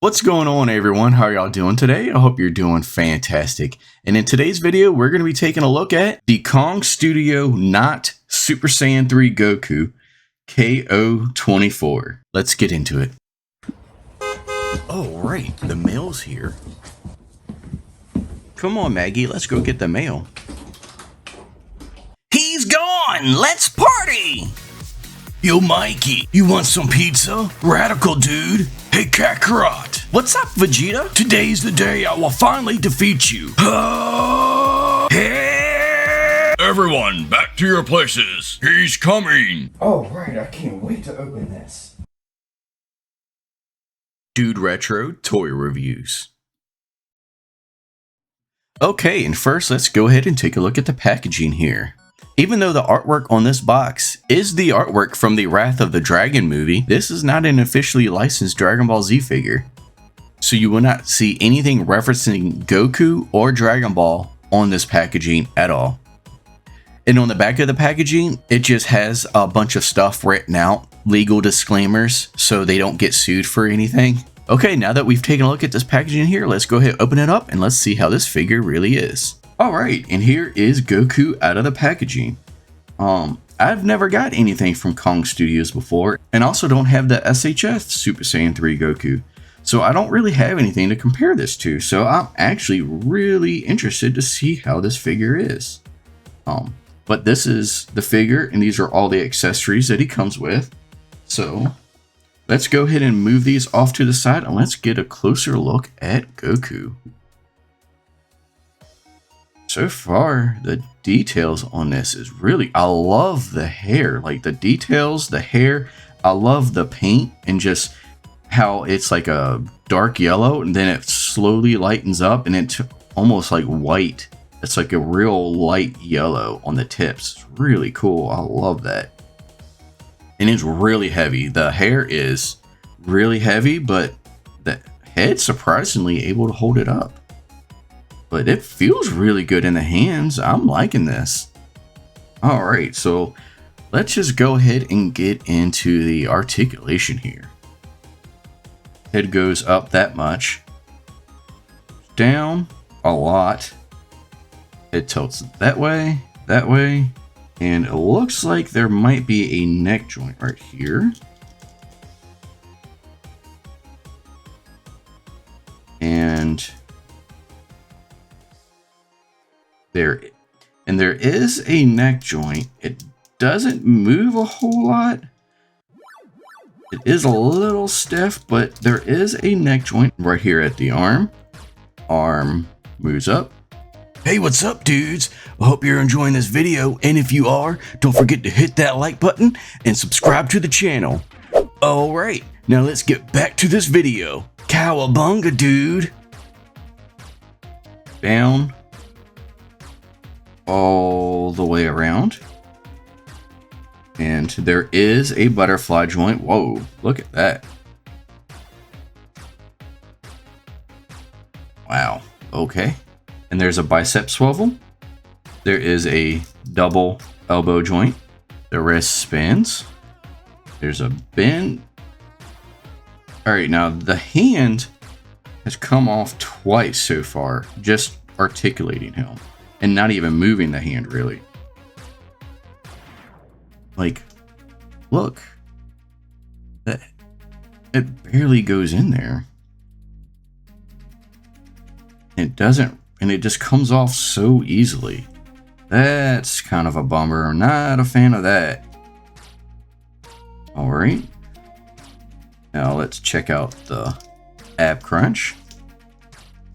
What's going on, everyone? How are y'all doing today? I hope you're doing fantastic. And in today's video, we're going to be taking a look at the Kong Studio Not Super Saiyan 3 Goku K024. Let's get into it. Oh, right. The mail's here. Come on, Maggie. Let's go get the mail. He's gone! Let's party! Yo, Mikey, you want some pizza? Radical, dude. Hey, Kakarot. What's up, Vegeta? Today's the day I will finally defeat you. Everyone, back to your places. He's coming. Oh, right. I can't wait to open this. Dude Retro Toy Reviews. Okay, and first, let's go ahead and take a look at the packaging here. Even though the artwork on this box is the artwork from the Wrath of the Dragon movie, this is not an officially licensed Dragon Ball Z figure. So you will not see anything referencing Goku or Dragon Ball on this packaging at all. And on the back of the packaging, it just has a bunch of stuff written out, legal disclaimers, so they don't get sued for anything. Okay, now that we've taken a look at this packaging here, let's go ahead, open it up, and let's see how this figure really is. Alright, and here is Goku out of the packaging. I've never got anything from Kong Studios before, and also don't have the SHF Super Saiyan 3 Goku. So I don't really have anything to compare this to, so I'm actually really interested to see how this figure is. But this is the figure, and these are all the accessories that he comes with. So let's go ahead and move these off to the side, and let's get a closer look at Goku. So far, the details on this is really, I love the hair, like the details, the hair. I love the paint and just how it's like a dark yellow and then it slowly lightens up and it's almost like white. It's like a real light yellow on the tips. It's really cool. I love that. And it's really heavy. The hair is really heavy, but the head's surprisingly able to hold it up. But it feels really good in the hands. I'm liking this. Alright, so let's just go ahead and get into the articulation here. Head goes up that much. Down a lot. It tilts that way, and it looks like there might be a neck joint right here. And there is a neck joint. It doesn't move a whole lot. It is a little stiff, but there is a neck joint right here at the arm. Arm moves up. Hey, what's up, dudes? I hope you're enjoying this video, and if you are, don't forget to hit that like button and subscribe to the channel. Alright, now let's get back to this video. Cowabunga, dude! Down. All the way around. And there is a butterfly joint. Whoa, look at that. Wow, okay. And there's a bicep swivel. There is a double elbow joint. The wrist spins. There's a bend. Alright, now the hand has come off twice so far, just articulating him. And not even moving the hand, really. Like, look. It barely goes in there. It doesn't, and it just comes off so easily. That's kind of a bummer. I'm not a fan of that. Alright. Now let's check out the ab crunch.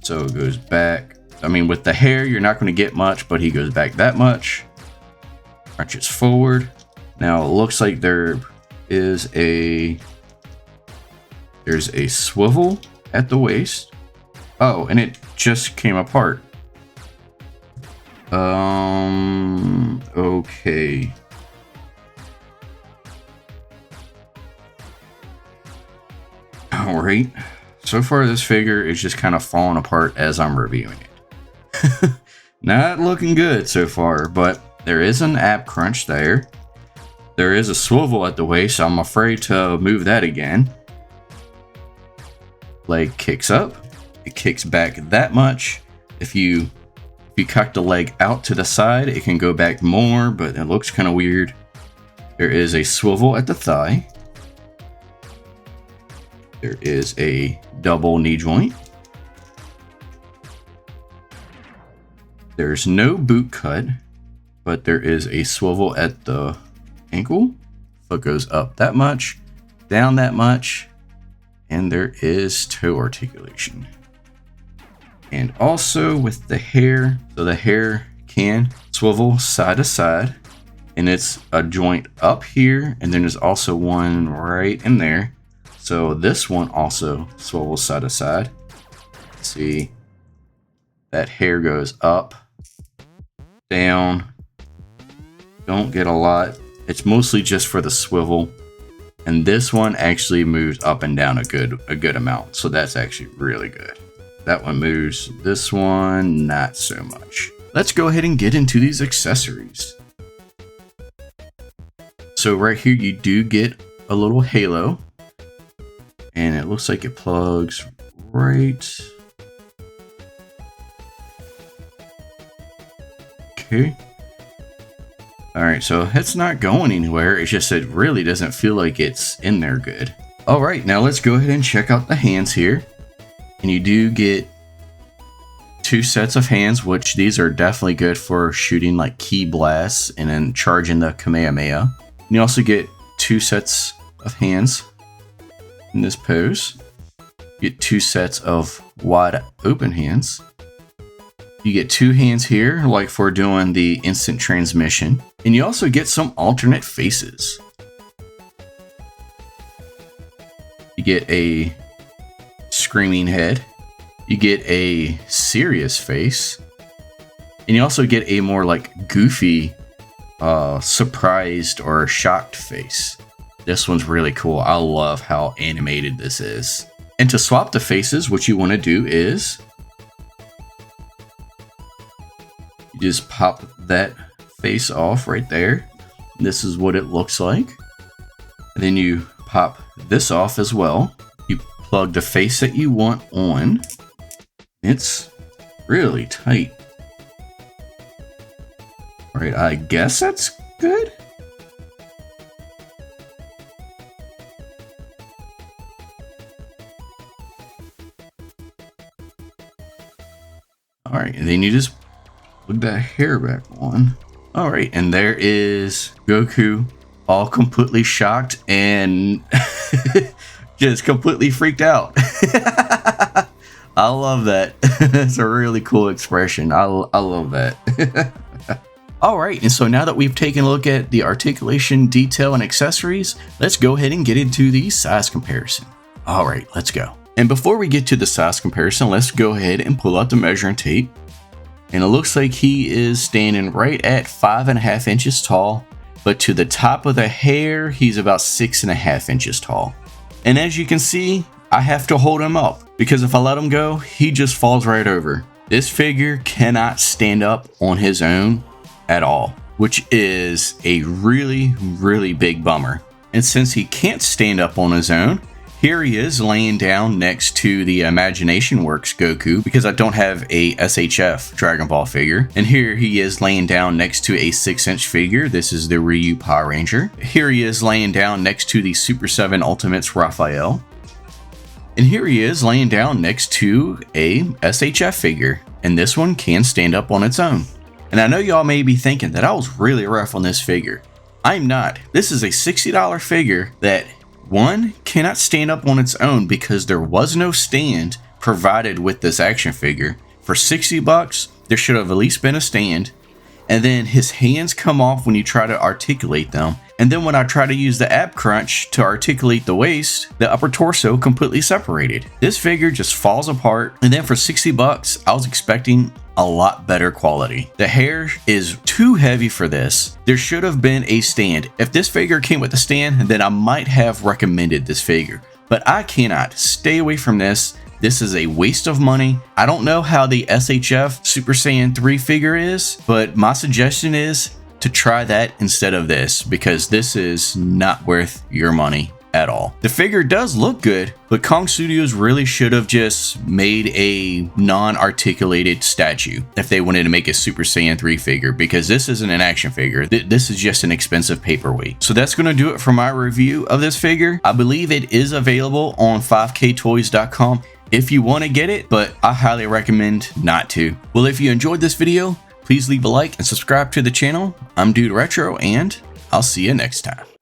So it goes back. I mean, with the hair, you're not going to get much, but he goes back that much. Crunches forward. Now, it looks like there's a swivel at the waist. Oh, and it just came apart. Okay. Alright. So far, this figure is just kind of falling apart as I'm reviewing it. Not looking good so far, but there is an ab crunch there. There is a swivel at the waist, so I'm afraid to move that again. leg kicks up, it kicks back that much. If you cock the leg out to the side, it can go back more, but it looks kind of weird. There is a swivel at the thigh. There is a double knee joint. There's no boot cut, but there is a swivel at the ankle. Foot goes up that much, down that much, and there is toe articulation. And also with the hair, so the hair can swivel side to side, and it's a joint up here, and then there's also one right in there. So this one also swivels side to side. Let's see, that hair goes up, down, don't get a lot. It's mostly just for the swivel. And this one actually moves up and down a good amount. So that's actually really good. That one moves. This one, not so much. Let's go ahead and get into these accessories. So right here, you do get a little halo. And it looks like it plugs right. Okay. Alright, so it's not going anywhere. It's just it really doesn't feel like it's in there good. Alright, now let's go ahead and check out the hands here. And you do get 2 sets of hands, which these are definitely good for shooting like ki blasts and then charging the Kamehameha. And you also get 2 sets of hands in this pose. You get 2 sets of wide open hands. You get 2 hands here, like for doing the instant transmission. And you also get some alternate faces. You get a screaming head. You get a serious face. And you also get a more like goofy, surprised or shocked face. This one's really cool. I love how animated this is. And to swap the faces, what you want to do is you just pop that face off right there. This is what it looks like. And then you pop this off as well. You plug the face that you want on. It's really tight. All right, I guess that's good. All right, and then you just plug that hair back on. All right, and there is Goku, all completely shocked and just completely freaked out. I love that. That's a really cool expression. I love that. All right, and so now that we've taken a look at the articulation, detail, and accessories, let's go ahead and get into the size comparison. All right, let's go. And before we get to the size comparison, let's go ahead and pull out the measuring tape. And it looks like he is standing right at 5.5 inches tall, but to the top of the hair, he's about 6.5 inches tall. And as you can see, I have to hold him up because if I let him go, he just falls right over. This figure cannot stand up on his own at all, which is a really, really big bummer. And since he can't stand up on his own, here he is laying down next to the Imagination Works Goku because I don't have a SHF Dragon Ball figure. And here he is laying down next to a 6-inch figure. This is the Ryu Power Ranger. Here he is laying down next to the Super 7 Ultimates Raphael. And here he is laying down next to a SHF figure. And this one can stand up on its own. And I know y'all may be thinking that I was really rough on this figure. I'm not. This is a $60 figure that, one, cannot stand up on its own because there was no stand provided with this action figure. For $60, there should have at least been a stand. And then his hands come off when you try to articulate them. And then when I try to use the ab crunch to articulate the waist, the upper torso completely separated. This figure just falls apart. And then for $60, I was expecting a lot better quality. The hair is too heavy for this. There should have been a stand. If this figure came with a stand, then I might have recommended this figure. But I cannot. Stay away from this. This is a waste of money. I don't know how the SHF Super Saiyan 3 figure is, but my suggestion is to try that instead of this because this is not worth your money. at all. The figure does look good, but Kong Studios really should have just made a non-articulated statue if they wanted to make a Super Saiyan 3 figure, because this isn't an action figure. This is just an expensive paperweight. So that's going to do it for my review of this figure. I believe it is available on 5ktoys.com if you want to get it, but I highly recommend not to. Well, if you enjoyed this video, please leave a like and subscribe to the channel. I'm Dude Retro, and I'll see you next time.